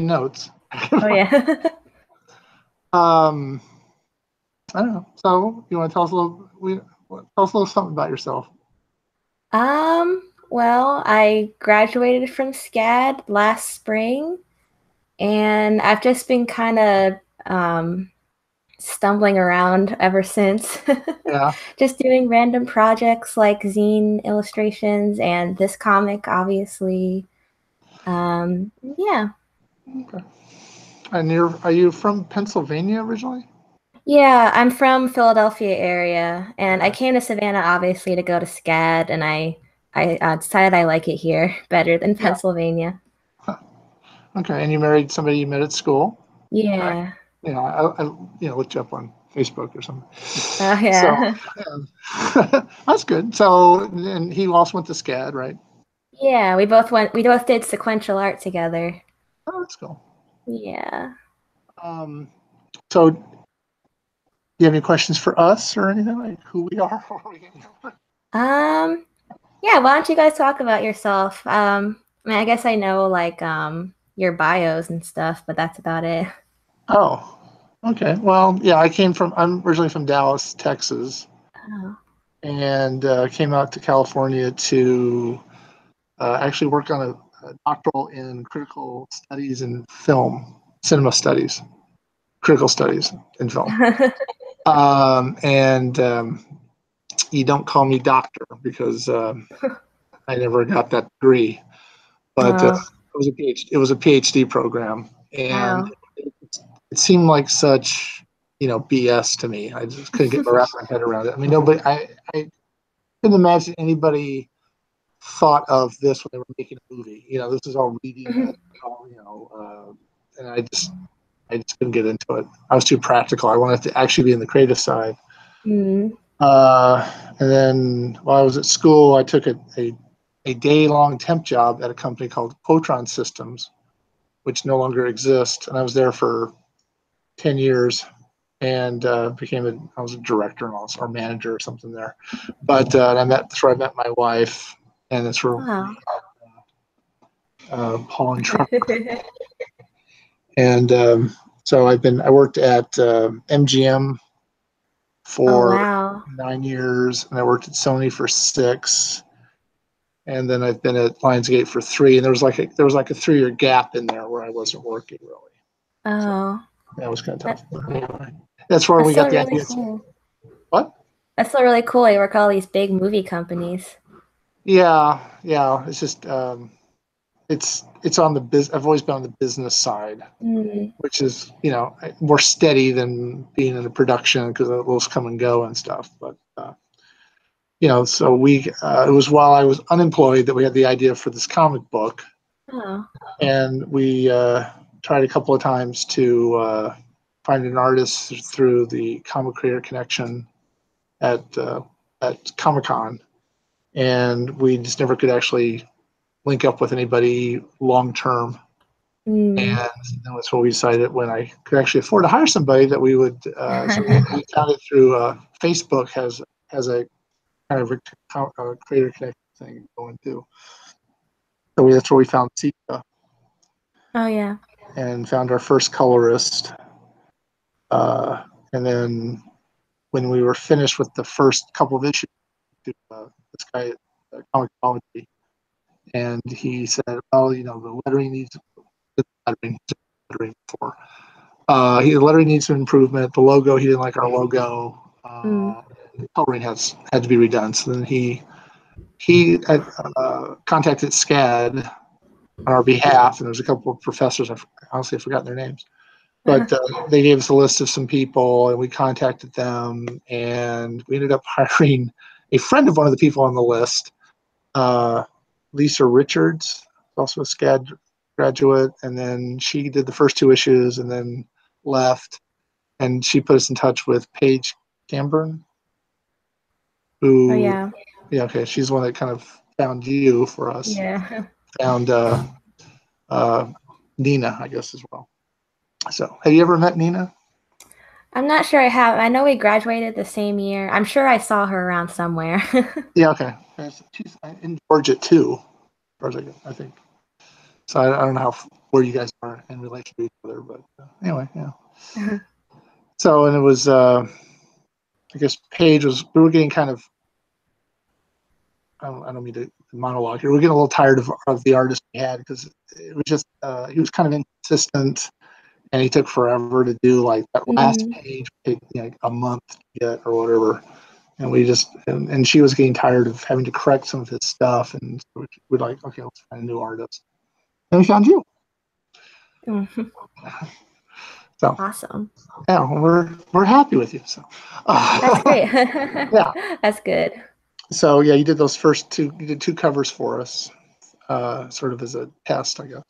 notes. Oh yeah. um, I don't know. So you want to tell us a little? Tell us a little something about yourself. Well, I graduated from SCAD last spring, and I've just been kind of stumbling around ever since. Yeah. Just doing random projects like zine illustrations and this comic, obviously. Yeah. Okay. And are you from Pennsylvania originally? Yeah, I'm from Philadelphia area, and I Okay. came to Savannah obviously to go to SCAD, and I decided I like it here better than Yeah. Pennsylvania. Huh. Okay. And you married somebody you met at school, right? Yeah. You know, I looked you up on Facebook or something. Oh So yeah. that's good. So, and he also went to SCAD, right? Yeah, we both did sequential art together. Oh, that's cool. Yeah. Um, so, do you have any questions for us or anything like who we are? Um, yeah, why don't you guys talk about yourself? I mean, I guess I know like your bios and stuff, but that's about it. Oh, okay. Well, yeah, I'm originally from Dallas, Texas, Oh. and came out to California to actually work on a doctoral in critical studies in film, cinema studies, critical studies in film. And you don't call me doctor because I never got that degree, but Oh, it was a PhD program, and wow. it seemed like such BS to me. I just couldn't get my head around it. I mean, I couldn't imagine anybody thought of this when they were making a movie. This is all reading and all, and I just couldn't get into it. I was too practical. I wanted to actually be in the creative side. Mm. And then while I was at school, I took a day-long temp job at a company called Quotron Systems, which no longer exists. And I was there for 10 years and I was a director and also or manager or something there. But that's where I met my wife, and that's where Wow. Paul and Truck. And so I worked at MGM Oh, for wow. 9 years, and I worked at Sony for 6, and then I've been at Lionsgate for 3. And there was like a 3-year gap in there where I wasn't working really. So Oh, that was kind of that, tough. But anyway, that's where that's we got still the really idea. cool. What? That's still really cool. You work at all these big movie companies. Yeah, yeah. It's just it's on the biz. I've always been on the business side, Mm. which is more steady than being in a production because those come and go and stuff. But so it was while I was unemployed that we had the idea for this comic book, Oh. and we tried a couple of times to find an artist through the Comic Creator Connection at Comic Con, and we just never could actually link up with anybody long term. And Mm. that's when we decided when I could actually afford to hire somebody that we would. So we found it through Facebook has a kind of a creator connection thing going too. So that's where we found Sita Oh yeah. and found our first colorist. And then when we were finished with the first couple of issues, to this guy at Comicology, and he said, "Well, the lettering needs lettering before. The lettering needs some improvement. The logo, he didn't like our logo. Mm. The coloring had to be redone. So then he contacted SCAD on our behalf, and there's a couple of professors. Honestly, I've forgotten their names, but they gave us a list of some people, and we contacted them, and we ended up hiring a friend of one of the people on the list, uh, Lisa Richards, also a SCAD graduate, and then she did the first 2 issues and then left, and she put us in touch with Paige Camburn, Oh who, yeah. yeah, okay, she's the one that kind of found you for us, Yeah. found uh, Nina, I guess, as well. So, have you ever met Nina? I'm not sure I have. I know we graduated the same year. I'm sure I saw her around somewhere. Yeah, okay. She's in Georgia too, I think. So I don't know where you guys are in relation to each other. But anyway, yeah. So, and it was, I guess Paige we were getting kind of, I don't mean to monologue here. We were getting a little tired of the artist we had because it was just, he was kind of inconsistent and he took forever to do. Like that last page would take like a month to get or whatever. And we just, and she was getting tired of having to correct some of his stuff. And so we're like, okay, let's find a new artist. And we found you. So awesome. yeah, we're happy with you. So that's great. Yeah, that's good. So yeah, you did those first two. You did two covers for us, sort of as a test, I guess.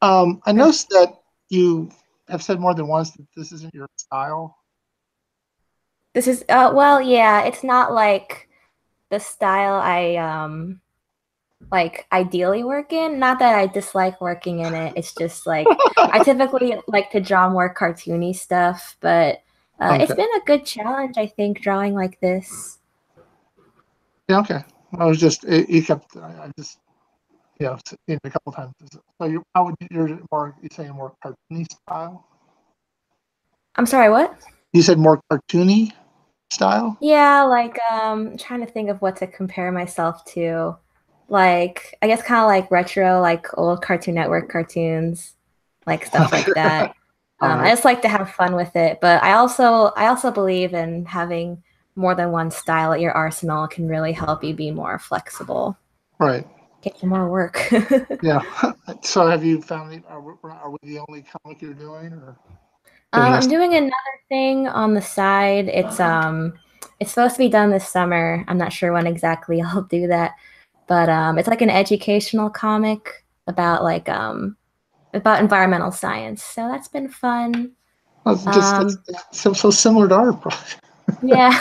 I noticed that you have said more than once that this isn't your style. This is well, yeah, it's not like the style I like ideally work in. Not that I dislike working in it. It's just like I typically like to draw more cartoony stuff, but Okay. it's been a good challenge, I think, drawing like this. Yeah. Okay. I was just you kept. I just seen it a couple times. So how would you're more? You saying more cartoony style? I'm sorry, what? You said more cartoony style. Yeah, like trying to think of what to compare myself to. Like I guess kind of like retro, like old Cartoon Network cartoons, like stuff like that. All I right. just like to have fun with it, but I also believe in having more than one style at your arsenal can really help you be more flexible. Right. Get you more work. Yeah. So have you found? Are we the only comic you're doing, or? I'm doing another thing on the side. It's supposed to be done this summer. I'm not sure when exactly I'll do that, but it's like an educational comic about environmental science. So that's been fun. Just so similar to our project. Yeah.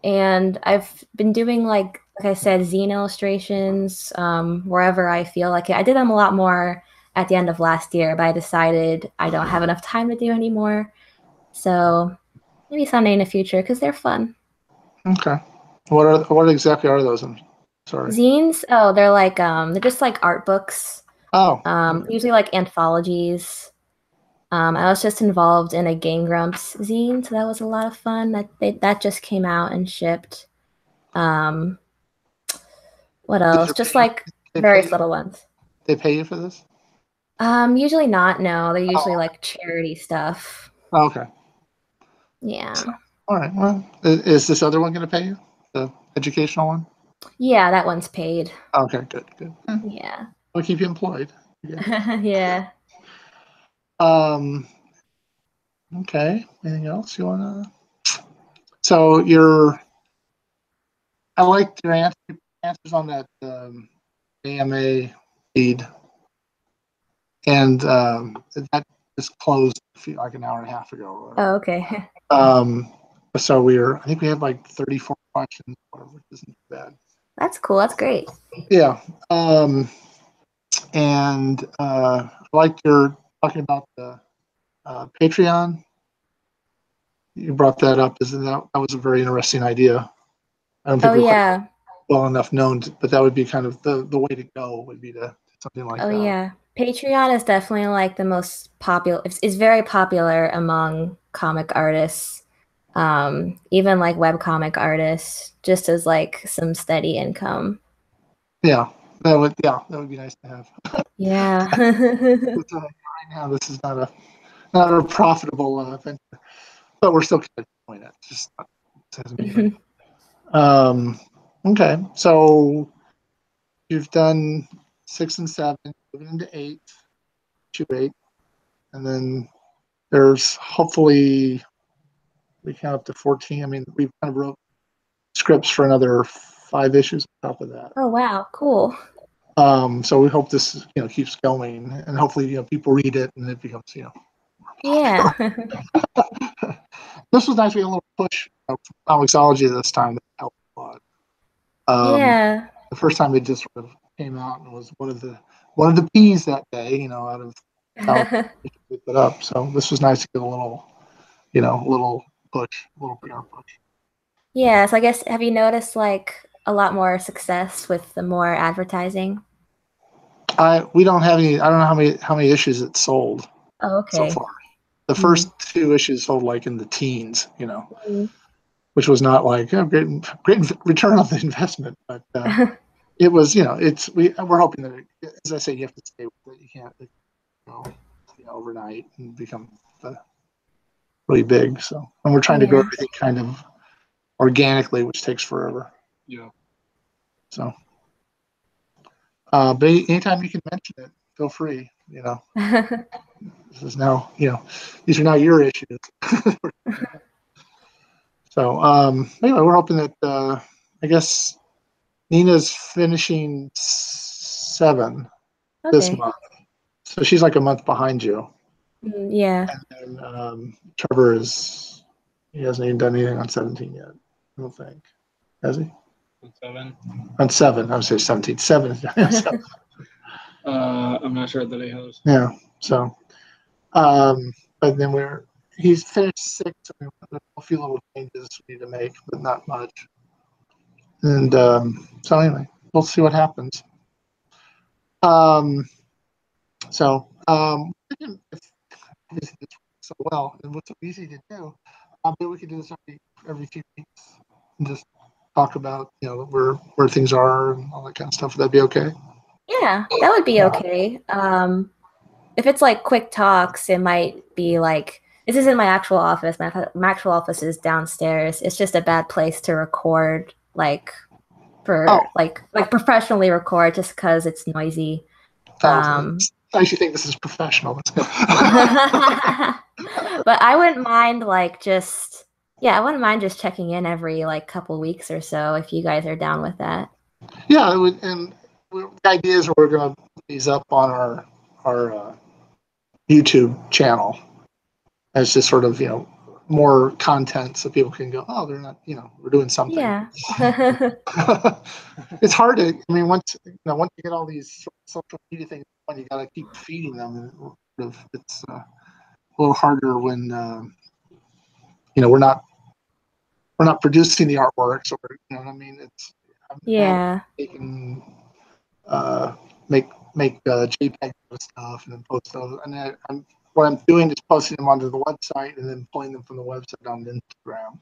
And I've been doing like I said, zine illustrations wherever I feel like it. I did them a lot more at the end of last year, but I decided I don't have enough time to do anymore. So maybe someday in the future because they're fun. Okay. What exactly are those? I'm sorry. Zines? Oh, they're just like art books. Oh. Usually like anthologies. I was just involved in a Game Grumps zine, so that was a lot of fun. That just came out and shipped. Um, what else? Just like various little ones. They pay you for this? Usually not. No, they're usually like charity stuff. Oh, okay. Yeah. All right. Well, is this other one going to pay you? The educational one? Yeah, that one's paid. Okay, good. Yeah. I'll keep you employed. yeah. Um. Okay. Anything else you want to? So I liked your answers on that AMA feed, and that just closed like an hour and a half ago. Oh, okay. So I think we had like 34 questions, which isn't bad. That's cool. That's great. Yeah. And I liked your talking about the Patreon. You brought that up. That was a very interesting idea. I don't think we're quite well enough known, but that would be kind of the way to go would be to something like that. Oh yeah. Patreon is definitely like the most popular. It's very popular among comic artists, even like webcomic artists, just as like some steady income. Yeah, that would be nice to have. Yeah. Right now, this is not a profitable venture, but we're still kind of doing it. Just okay, so you've done 6 and 7, moving into 8, 2, 8, and then there's hopefully we count up to 14. I mean, we've kind of wrote scripts for another 5 issues on top of that. Oh wow, cool. So we hope this keeps going, and hopefully people read it and it becomes Yeah. This was nice. We had a little push from Comixology this time that helped a lot. Yeah. The first time it just sort of came out and was one of the P's that day, out of how we put up. So this was nice to get a little push, a little PR push. Yeah, so I guess have you noticed like a lot more success with the more advertising? We don't have any. I don't know how many issues it's sold Oh, so okay. far. The first 2 issues sold like in the teens, Mm. which was not like great return on the investment, but it was, we're hoping that as I say, you have to stay with it. You can't overnight and become really big. So, and we're trying to grow everything kind of organically, which takes forever. Yeah. So, but anytime you can mention it, feel free. This is now, these are now your issues. So, anyway, we're hoping that I guess Nina's finishing 7 this month, so she's like a month behind you. Yeah. And then Trevor he hasn't even done anything on 17 yet. I don't think, has he? On 7. On 7, I would say 17. 7. I'm not sure that he has. Yeah. So, but then he's finished 6. I mean, a few little changes we need to make, but not much. And so anyway, we'll see what happens. If this works so well and what's so easy to do, maybe we could do this every few weeks and just talk about where things are and all that kind of stuff. Would that be okay? Yeah, that would be okay. If it's like quick talks, it might be like, this isn't my actual office. My actual office is downstairs. It's just a bad place to record, like professionally record, just because it's noisy. I actually think this is professional. But I wouldn't mind just checking in every couple weeks or so if you guys are down with that. Yeah, and the idea is we're going to put these up on our YouTube channel as just sort of more content, so people can go, oh, they're not, we're doing something. Yeah. It's hard to, I mean, once you get all these social media things, you got to keep feeding them. It's a little harder when we're not producing the artwork, so you know what I mean. They can make JPEG stuff and then post those, and then what I'm doing is posting them onto the website and then pulling them from the website on Instagram.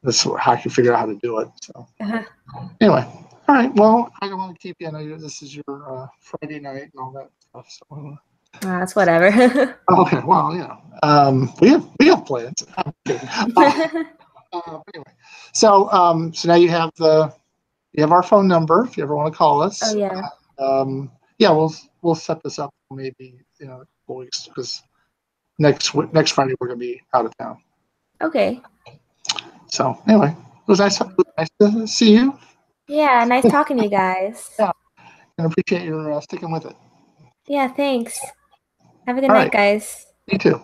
That's how I can figure out how to do it. So anyway, all right. Well, I don't want to keep you. I know this is your Friday night and all that stuff. So that's whatever. Okay. Well, we have plans. Anyway, so now you have our phone number if you ever want to call us. Oh yeah. We'll set this up for maybe a couple weeks because next Friday we're going to be out of town. Okay. So anyway, it was nice to see you. Yeah, nice talking to you guys. Yeah, and appreciate your sticking with it. Yeah, thanks. Have a good night, guys. You too.